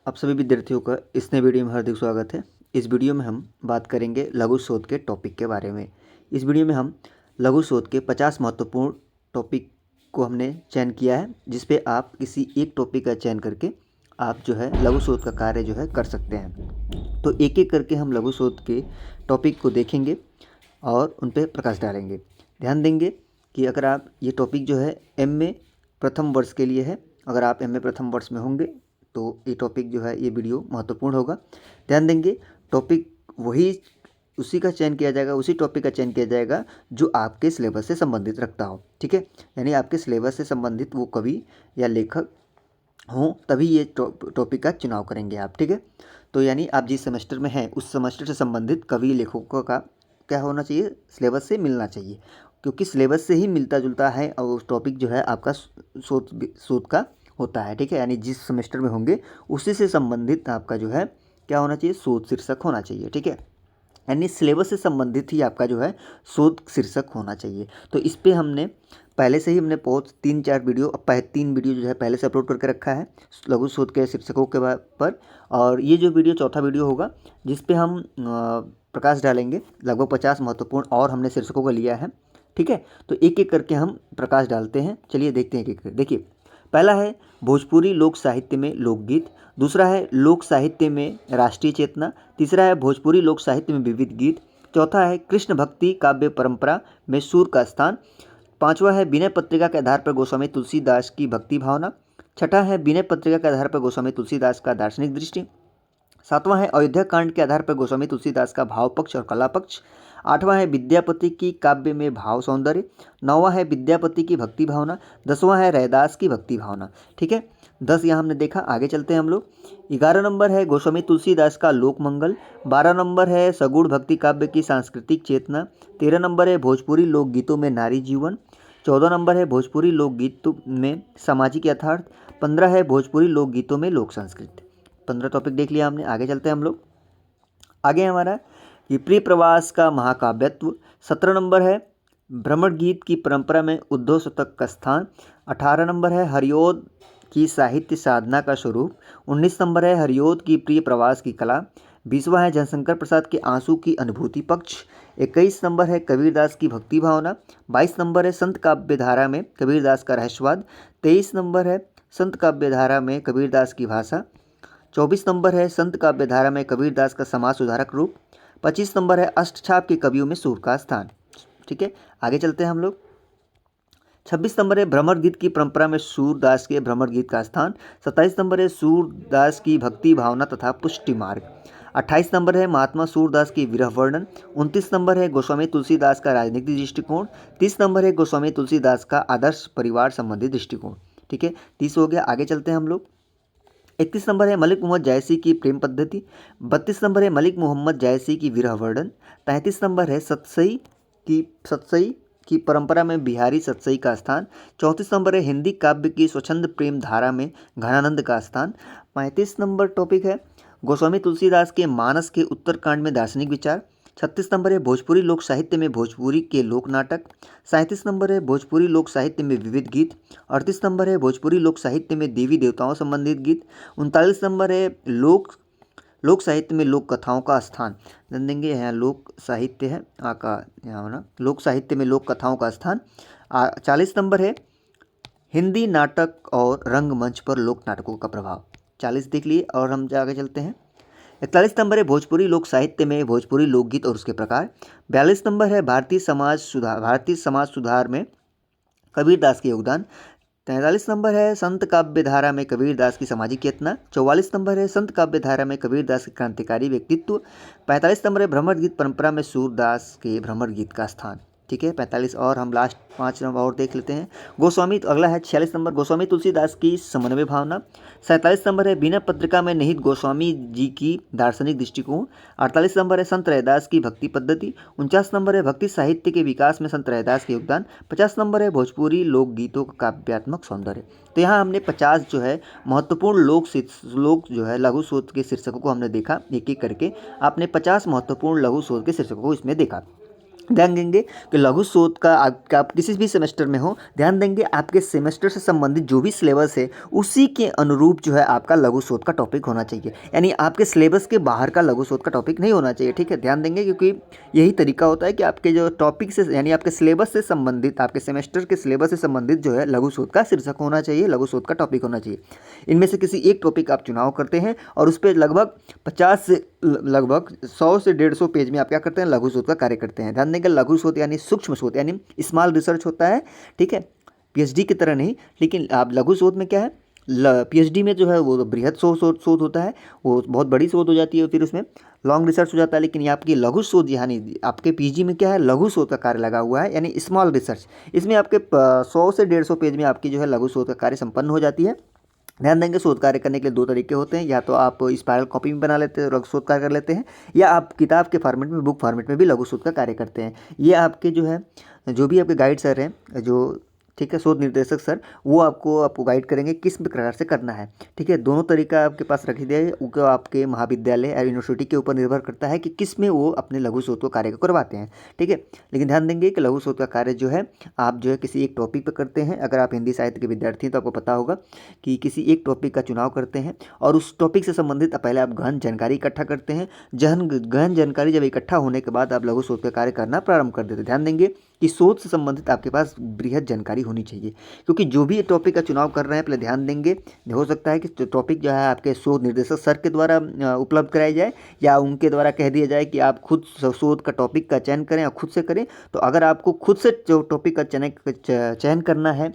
आप सभी विद्यार्थियों का इस नए वीडियो में हार्दिक स्वागत है। इस वीडियो में हम बात करेंगे लघु शोध के टॉपिक के बारे में। इस वीडियो में हम लघु शोध के 50 महत्वपूर्ण टॉपिक को हमने चयन किया है, जिस पे आप किसी एक टॉपिक का चयन करके आप जो है लघु शोध का कार्य जो है कर सकते हैं। तो एक एक करके हम लघु शोध के टॉपिक को देखेंगे और उन पर प्रकाश डालेंगे। ध्यान देंगे कि अगर आप ये टॉपिक जो है MA प्रथम वर्ष के लिए है, अगर आप MA प्रथम वर्ष में होंगे तो ये टॉपिक जो है ये वीडियो महत्वपूर्ण होगा। ध्यान देंगे, टॉपिक वही उसी का चयन किया जाएगा, उसी टॉपिक का चयन किया जाएगा जो आपके सिलेबस से संबंधित रखता हो। ठीक है, यानी आपके सिलेबस से संबंधित वो कवि या लेखक हों तभी ये टॉपिक का चुनाव करेंगे आप। ठीक है, तो यानी आप जिस सेमेस्टर में हैं उस सेमेस्टर से संबंधित कवि लेखकों का क्या होना चाहिए, सिलेबस से मिलना चाहिए, क्योंकि सिलेबस से ही मिलता जुलता है और उस टॉपिक जो है आपका शोध का होता है। ठीक है, यानी जिस सेमेस्टर में होंगे उसी से संबंधित आपका जो है क्या होना चाहिए, शोध शीर्षक होना चाहिए। ठीक है, यानी सिलेबस से संबंधित ही आपका जो है शोध शीर्षक होना चाहिए। तो इस पे हमने पहले से ही हमने बहुत 3-4 वीडियो, 3 वीडियो जो है पहले से अपलोड करके रखा है लघु शोध के शीर्षकों के पर, और ये जो वीडियो चौथा वीडियो होगा जिस पे हम प्रकाश डालेंगे लगभग 50 महत्वपूर्ण और हमने शीर्षकों का लिया है। ठीक है, तो एक एक करके हम प्रकाश डालते हैं। चलिए देखते हैं एक एक करके। देखिए, पहला है भोजपुरी लोक साहित्य में लोकगीत, दूसरा है लोक साहित्य में राष्ट्रीय चेतना, तीसरा है भोजपुरी लोक साहित्य में विविध गीत, चौथा है कृष्ण भक्ति काव्य परंपरा में सुर का स्थान, पांचवा है विनय पत्रिका के आधार पर गोस्वामी तुलसीदास की भक्ति भावना, छठा है विनय पत्रिका के आधार पर गोस्वामी तुलसीदास का दार्शनिक दृष्टि, सातवां है अयोध्या कांड के आधार पर गोस्वामी तुलसीदास का भाव पक्ष और कला पक्ष, आठवां है विद्यापति की काव्य में भाव सौंदर्य, नौवां है विद्यापति की भक्ति भावना, 10वां है रैदास की भक्ति भावना। ठीक है, 10 यहाँ हमने देखा। आगे चलते हैं हम लोग। 11 नंबर है गोस्वामी तुलसीदास का लोक मंगल, 12 नंबर है सगुण भक्ति काव्य की सांस्कृतिक चेतना, 13 नंबर है भोजपुरी लोकगीतों में नारी जीवन, 14 नंबर है भोजपुरी लोकगीतों में सामाजिक यथार्थ, 15 है भोजपुरी लोकगीतों में लोक संस्कृति। 15 टॉपिक देख लिया हमने। आगे चलते हैं हम लोग। आगे हमारा ये प्रिय प्रवास का महाकाव्यत्व, 17 नंबर है भ्रमण गीत की परंपरा में उद्धव शतक का स्थान, 18 नंबर है हरिओद की साहित्य साधना का स्वरूप, 19 नंबर है हरिओद की प्रिय प्रवास की कला, 20वां है जयशंकर प्रसाद के आंसू की अनुभूति पक्ष, 21 नंबर है कबीरदास की भक्ति भावना, 22 नंबर है संत काव्य धारा में कबीरदास का रहस्यवाद, 23 नंबर है संत काव्य धारा में कबीरदास की भाषा, 24 नंबर है संत काव्य धारा में कबीरदास का समाज सुधारक रूप, 25 नंबर है अष्टछाप के कवियों में सुर का स्थान। ठीक है, आगे चलते हैं हम लोग। 26 नंबर है भ्रमर गीत की परंपरा में सूरदास के भ्रमर गीत का स्थान, 27 नंबर है सूरदास की भक्ति भावना तथा पुष्टि मार्ग, 28 नंबर है महात्मा सूरदास की विरह वर्णन, 29 नंबर है गोस्वामी तुलसीदास का राजनीतिक दृष्टिकोण, 30 नंबर है गोस्वामी तुलसीदास का आदर्श परिवार संबंधी दृष्टिकोण। ठीक है, 30 हो गया। आगे चलते हैं हम लोग। 31 नंबर है मलिक मोहम्मद जायसी की प्रेम पद्धति, 32 नंबर है मलिक मोहम्मद जायसी की विरह वर्णन, 33 नंबर है सतसई की परंपरा में बिहारी सतसई का स्थान, 34 नंबर है हिंदी काव्य की स्वच्छंद प्रेम धारा में घनानंद का स्थान, 35 नंबर टॉपिक है गोस्वामी तुलसीदास के मानस के उत्तरकांड में दार्शनिक विचार, 36 नंबर है भोजपुरी लोक साहित्य में भोजपुरी के लोक नाटक, 37 नंबर है भोजपुरी लोक साहित्य में विविध गीत, 38 नंबर है भोजपुरी लोक साहित्य में देवी देवताओं संबंधित गीत, 39 नंबर है लोक साहित्य में लोक कथाओं का स्थान। ध्यान देंगे, यहाँ लोक साहित्य है का यहाँ होना, लोक साहित्य में लोक कथाओं का स्थान। 40 नंबर है हिंदी नाटक और रंगमंच पर लोक नाटकों का प्रभाव। 40 देख लिए और हम आगे चलते हैं। 41 नंबर है भोजपुरी लोक साहित्य में भोजपुरी लोकगीत और उसके प्रकार। 42 नंबर है भारतीय समाज सुधार में कबीरदास के योगदान। 43 नंबर है संत काव्य धारा में कबीरदास की सामाजिक चेतना। 44 नंबर है संत काव्य धारा में कबीरदास के क्रांतिकारी व्यक्तित्व। 45 नंबर है भ्रमर गीत परंपरा में सूरदास के भ्रमर गीत का स्थान। ठीक है, 45 और हम लास्ट 5 नंबर और देख लेते हैं। गोस्वामी, तो अगला है 46 नंबर गोस्वामी तुलसीदास की समन्वय भावना। 47 नंबर है विनय पत्रिका में निहित गोस्वामी जी की दार्शनिक दृष्टिकोण। 48 नंबर है संत रैदास की भक्ति पद्धति। 49 नंबर है भक्ति साहित्य के विकास में संत रैदास के योगदान। 50 नंबर है भोजपुरी लोकगीतों का काव्यात्मक सौंदर्य। तो यहाँ हमने 50 जो है महत्वपूर्ण लोक जो है लघु शोध के शीर्षकों को हमने देखा एक एक करके। आपने 50 महत्वपूर्ण लघु शोध के शीर्षकों को इसमें देखा। ध्यान देंगे कि लघु शोध का आप किसी भी सेमेस्टर में हो, ध्यान देंगे आपके सेमेस्टर से संबंधित जो भी सिलेबस है उसी के अनुरूप जो है आपका लघु शोध का टॉपिक होना चाहिए। यानी आपके सिलेबस के बाहर का लघु शोध का टॉपिक नहीं होना चाहिए, ठीक है। ध्यान देंगे क्योंकि यही तरीका होता है कि आपके जो टॉपिक से यानी आपके सिलेबस से संबंधित, आपके सेमेस्टर के सिलेबस से संबंधित जो है लघु शोध का शीर्षक होना चाहिए, लघु शोध का टॉपिक होना चाहिए। इनमें से किसी एक टॉपिक आप चुनाव करते हैं और उस पर लगभग 100 से 150 पेज में आप क्या करते हैं, लघु शोध का कार्य करते हैं। ध्यान देंगे लघु शोध यानी सूक्ष्म शोध, यानी स्मॉल रिसर्च होता है, ठीक है, पीएचडी की तरह नहीं। लेकिन आप लघु शोध में क्या है, पीएचडी में जो है वो बृहद शोध होता है, वो बहुत बड़ी शोध हो जाती है, फिर उसमें लॉन्ग रिसर्च हो जाता है। लेकिन ये आपकी लघु शोध यानी आपके पीजी में क्या है, लघु शोध का कार्य लगा हुआ है, यानी स्मॉल रिसर्च। इसमें आपके 100 से 150 पेज में आपकी जो है लघु शोध का कार्य संपन्न हो जाती है। ध्यान देंगे शोध कार्य करने के लिए 2 तरीके होते हैं, या तो आप स्पाइरल कॉपी में बना लेते हैं, लघु शोध कार्य कर लेते हैं, या आप किताब के फॉर्मेट में, बुक फॉर्मेट में भी लघु शोध का कार्य करते हैं। ये आपके जो है, जो भी आपके गाइड सर हैं, जो ठीक है शोध निर्देशक सर, वो आपको गाइड करेंगे किस प्रकार से करना है, ठीक है। दोनों तरीका आपके पास रख दिया है, वो आपके महाविद्यालय या यूनिवर्सिटी के ऊपर निर्भर करता है कि किस में वो अपने लघु शोध को कार्य को करवाते हैं, ठीक है। लेकिन ध्यान देंगे कि लघु शोध का कार्य जो है आप जो है किसी एक टॉपिक पर करते हैं। अगर आप हिंदी साहित्य के विद्यार्थी हैं तो आपको पता होगा कि किसी एक टॉपिक का चुनाव करते हैं और उस टॉपिक से संबंधित पहले आप गहन जानकारी इकट्ठा करते हैं। गहन जानकारी जब इकट्ठा होने के बाद आप लघु शोध का कार्य करना प्रारंभ कर देते हैं। ध्यान देंगे कि शोध से संबंधित आपके पास बृहद जानकारी होनी चाहिए, क्योंकि जो भी टॉपिक का चुनाव कर रहे हैं पहले ध्यान देंगे, हो सकता है कि टॉपिक जो है आपके शोध निर्देशक सर के द्वारा उपलब्ध कराई जाए, या उनके द्वारा कह दिया जाए कि आप खुद शोध का टॉपिक का चयन करें और खुद से करें। तो अगर आपको खुद से जो टॉपिक का चयन करना है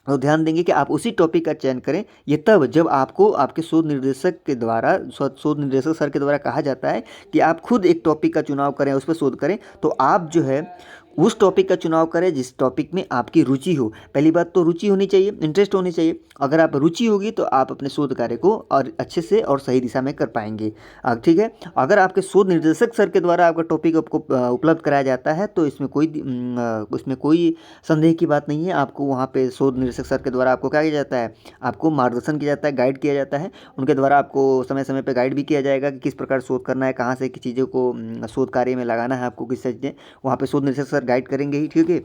तो ध्यान देंगे कि आप उसी टॉपिक का चयन करें। ये तब जब आपको आपके शोध निर्देशक के द्वारा, शोध निर्देशक सर के द्वारा कहा जाता है कि आप खुद एक टॉपिक का चुनाव करें, उस पर शोध करें, तो आप जो है उस टॉपिक का चुनाव करें जिस टॉपिक में आपकी रुचि हो। पहली बात तो रुचि होनी चाहिए, इंटरेस्ट होनी चाहिए। अगर आप रुचि होगी तो आप अपने शोध कार्य को और अच्छे से और सही दिशा में कर पाएंगे, ठीक है। अगर आपके शोध निर्देशक सर के द्वारा आपका टॉपिक आपको उपलब्ध कराया जाता है तो इसमें कोई संदेह की बात नहीं है। आपको वहाँ पे शोध निर्देशक सर के द्वारा आपको क्या किया जाता है, आपको मार्गदर्शन किया जाता है, गाइड किया जाता है। उनके द्वारा आपको समय समय पर गाइड भी किया जाएगा कि किस प्रकार शोध करना है, कहाँ से किस चीज़ों को शोध कार्य में लगाना है, आपको किस चीज़ें वहाँ पे शोध निर्देशक सर गाइड करेंगे ही, ठीक है।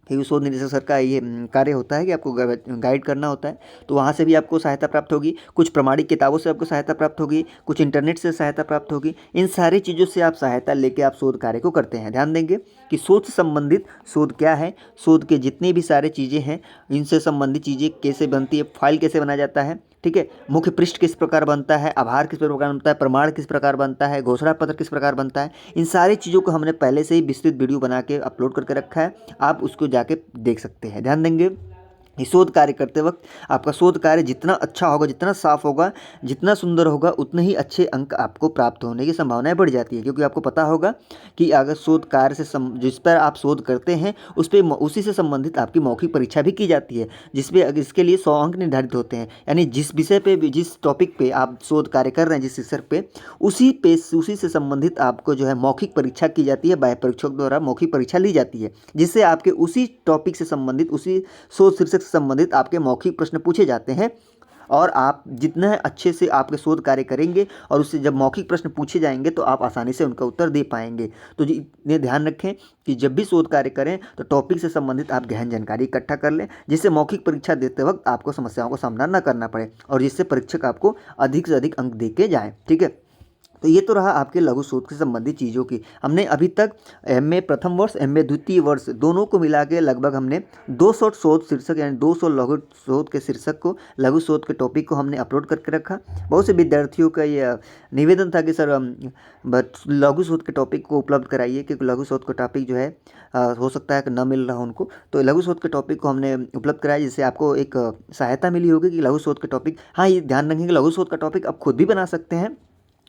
क्योंकि शोध निदेशक सर का ये कार्य होता है कि आपको गाइड करना होता है। तो वहाँ से भी आपको सहायता प्राप्त होगी, कुछ प्रमाणिक किताबों से आपको सहायता प्राप्त होगी, कुछ इंटरनेट से सहायता प्राप्त होगी। इन सारी चीज़ों से आप सहायता लेके आप शोध कार्य को करते हैं। ध्यान देंगे कि शोध से संबंधित, शोध क्या है, शोध के जितनी भी सारी चीज़ें हैं इनसे संबंधित चीज़ें कैसे बनती है, फाइल कैसे बनाया जाता है, ठीक है, मुख्य पृष्ठ किस प्रकार बनता है, आभार किस प्रकार बनता है, प्रमाण किस प्रकार बनता है, घोषणा पत्र किस प्रकार बनता है, इन सारी चीज़ों को हमने पहले से ही विस्तृत वीडियो बना के अपलोड करके रखा है, आप उसको जाके देख सकते हैं। ध्यान देंगे शोध कार्य करते वक्त आपका शोध कार्य जितना अच्छा होगा, जितना साफ होगा, जितना सुंदर होगा, उतने ही अच्छे अंक आपको प्राप्त होने की संभावनाएं बढ़ जाती है। क्योंकि आपको पता होगा कि अगर शोध कार्य से जिस पर आप शोध करते हैं उस पर उसी से संबंधित आपकी मौखिक परीक्षा भी की जाती है, जिसपे इसके लिए 100 अंक निर्धारित होते हैं। यानी जिस विषय पे भी, जिस टॉपिक पे आप शोध कार्य कर रहे हैं, जिस शीर्षक पे, उसी से संबंधित आपको जो है मौखिक परीक्षा की जाती है, बाह्य परीक्षक द्वारा मौखिक परीक्षा ली जाती है, जिससे आपके उसी टॉपिक से संबंधित, उसी शोध शीर्षक संबंधित आपके मौखिक प्रश्न पूछे जाते हैं। और आप जितना अच्छे से आपके शोध कार्य करेंगे और उससे जब मौखिक प्रश्न पूछे जाएंगे तो आप आसानी से उनका उत्तर दे पाएंगे। तो ये ध्यान रखें कि जब भी शोध कार्य करें तो टॉपिक से संबंधित आप गहन जानकारी इकट्ठा कर लें, जिससे मौखिक परीक्षा देते वक्त आपको समस्याओं का सामना न करना पड़े और जिससे परीक्षक आपको अधिक से अधिक अंक दे के जाए, ठीक है। तो ये तो रहा आपके लघु शोध से संबंधित चीज़ों की। हमने अभी तक एमए प्रथम वर्ष, एमए द्वितीय वर्ष दोनों को मिला के लगभग हमने 200 शोध शीर्षक यानी 200 लघु शोध के शीर्षक को, लघु शोध के टॉपिक को हमने अपलोड करके रखा। बहुत से विद्यार्थियों का ये निवेदन था कि सर लघु शोध के टॉपिक को उपलब्ध कराइए, क्योंकि लघु शोध का टॉपिक जो है हो सकता है कि न मिल रहा उनको। तो लघु शोध के टॉपिक को हमने उपलब्ध कराया, जिससे आपको एक सहायता मिली होगी कि लघु शोध के टॉपिक, हाँ ये ध्यान रखें कि लघु शोध का टॉपिक आप खुद भी बना सकते हैं,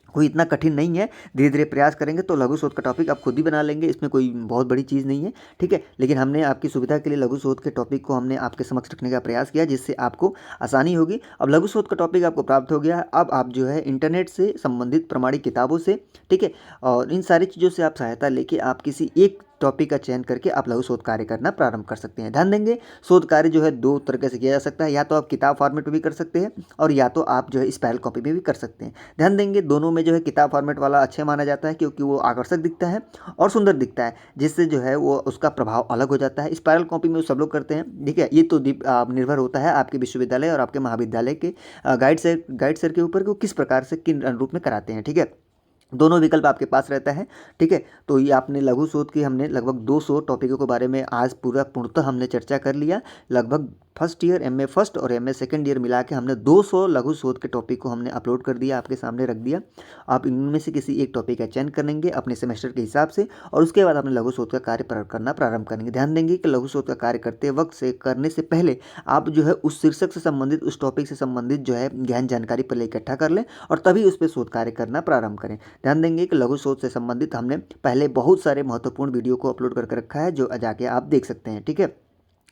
कोई इतना कठिन नहीं है। धीरे धीरे प्रयास करेंगे तो लघु शोध का टॉपिक आप खुद ही बना लेंगे, इसमें कोई बहुत बड़ी चीज़ नहीं है, ठीक है। लेकिन हमने आपकी सुविधा के लिए लघु शोध के टॉपिक को हमने आपके समक्ष रखने का प्रयास किया, जिससे आपको आसानी होगी। अब लघु शोध का टॉपिक आपको प्राप्त हो गया है, अब आप जो है इंटरनेट से संबंधित प्रमाणिक किताबों से, ठीक है, और इन सारी चीज़ों से आप सहायता लेके आप किसी एक टॉपिक का चयन करके आप लघु शोध कार्य करना प्रारंभ कर सकते हैं। ध्यान देंगे शोध कार्य जो है 2 तरीके से किया जा सकता है, या तो आप किताब फॉर्मेट में भी कर सकते हैं और या तो आप जो है स्पाइरल कॉपी में भी कर सकते हैं। ध्यान देंगे दोनों में जो है किताब फॉर्मेट वाला अच्छा माना जाता है, क्योंकि वो आकर्षक दिखता है और सुंदर दिखता है, जिससे जो है वो उसका प्रभाव अलग हो जाता है। स्पाइरल कॉपी में वो सब लोग करते हैं, ठीक है। ये तो निर्भर होता है आपके विश्वविद्यालय और आपके महाविद्यालय के गाइड सर के ऊपर कि वो किस प्रकार से किन रूप में कराते हैं, ठीक है। दोनों विकल्प आपके पास रहता है, ठीक है। तो ये आपने लघु शोध की हमने लगभग 200 टॉपिकों के बारे में आज पूर्णतः हमने चर्चा कर लिया। लगभग फर्स्ट ईयर एमए फर्स्ट और एमए सेकंड ईयर मिला के हमने 200 लघु शोध के टॉपिक को हमने अपलोड कर दिया, आपके सामने रख दिया। आप इनमें से किसी एक टॉपिक का चयन करेंगे अपने सेमेस्टर के हिसाब से और उसके बाद अपने लघु शोध का कार्य करना प्रारंभ करेंगे। ध्यान देंगे कि लघु शोध का कार्य करते वक्त करने से पहले आप जो है उस शीर्षक से संबंधित, उस टॉपिक से संबंधित जो है ज्ञान जानकारी पहले इकट्ठा कर लें और तभी उस पर शोध कार्य करना प्रारंभ करें। ध्यान देंगे कि लघु शोध से संबंधित हमने पहले बहुत सारे महत्वपूर्ण वीडियो को अपलोड करके रखा है, जो जाके आप देख सकते हैं, ठीक है।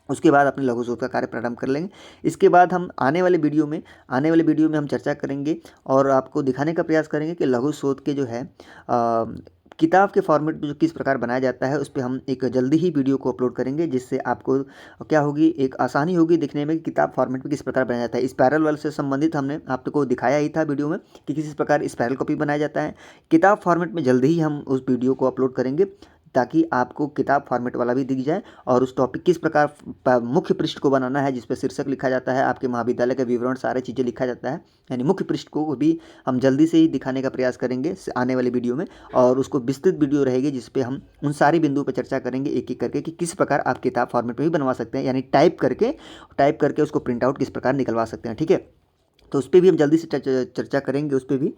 उसके बाद अपने लघु शोध का कार्य प्रारंभ कर लेंगे। इसके बाद हम आने वाले वीडियो में हम चर्चा करेंगे और आपको दिखाने का प्रयास करेंगे कि लघु शोध के जो है किताब के फॉर्मेट में जो किस प्रकार बनाया जाता है, उस पर हम एक जल्दी ही वीडियो को अपलोड करेंगे, जिससे आपको क्या होगी, एक आसानी होगी दिखने में कि किताब फॉर्मेट में किस प्रकार बनाया जाता है। स्पाइरल वाले से संबंधित हमने आपको दिखाया ही था वीडियो में कि किस प्रकार स्पाइरल कॉपी बनाया जाता है। किताब फॉर्मेट में जल्दी ही हम उस वीडियो को अपलोड करेंगे, ताकि आपको किताब फॉर्मेट वाला भी दिख जाए और उस टॉपिक किस प्रकार मुख्य पृष्ठ को बनाना है, जिस पर शीर्षक लिखा जाता है, आपके महाविद्यालय का विवरण, सारी चीज़ें लिखा जाता है, यानी मुख्य पृष्ठ को भी हम जल्दी से ही दिखाने का प्रयास करेंगे आने वाले वीडियो में। और उसको विस्तृत वीडियो रहेगी जिस पे हम उन सारी बिंदुओं पर चर्चा करेंगे एक एक करके कि किस प्रकार आप किताब फॉर्मेट में भी बनवा सकते हैं, यानी टाइप करके उसको प्रिंट आउट किस प्रकार निकलवा सकते हैं, ठीक है। तो उस पर भी हम जल्दी से चर्चा करेंगे। उस पर भी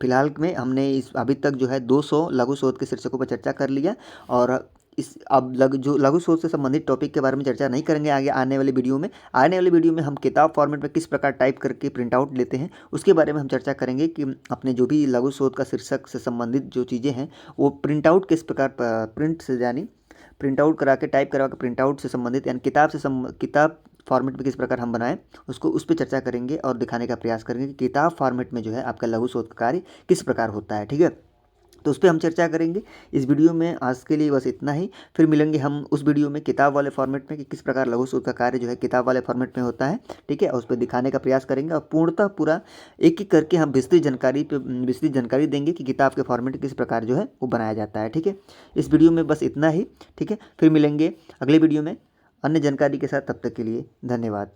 फिलहाल में हमने इस अभी तक जो है 200 लघु शोध के शीर्षकों पर चर्चा कर लिया और इस अब लघु शोध से संबंधित टॉपिक के बारे में चर्चा नहीं करेंगे आगे आने वाले वीडियो में। आने वाले वीडियो में हम किताब फॉर्मेट में किस प्रकार टाइप करके प्रिंट आउट लेते हैं, उसके बारे में हम चर्चा करेंगे कि अपने जो भी लघु शोध का शीर्षक से संबंधित जो चीज़ें हैं वो प्रिंट आउट किस प्रकार प्रिंट आउट करा के टाइप करा के प्रिंट आउट से संबंधित, यानी किताब फॉर्मेट में किस प्रकार हम बनाएं, उस पर चर्चा करेंगे और दिखाने का प्रयास करेंगे कि किताब फॉर्मेट में जो है आपका लघु शोध कार्य किस प्रकार होता है, ठीक है। तो उस पर हम चर्चा करेंगे। इस वीडियो में आज के लिए बस इतना ही, फिर मिलेंगे हम उस वीडियो में किताब वाले फॉर्मेट में कि किस प्रकार लघु शोध का कार्य जो है किताब वाले फॉर्मेट में होता है, ठीक है। उस पर दिखाने का प्रयास करेंगे और पूर्णतः पूरा एक एक करके हम विस्तृत जानकारी देंगे कि किताब के फॉर्मेट किस प्रकार जो है वो बनाया जाता है, ठीक है। इस वीडियो में बस इतना ही, ठीक है। फिर मिलेंगे अगले वीडियो में अन्य जानकारी के साथ, तब तक के लिए धन्यवाद।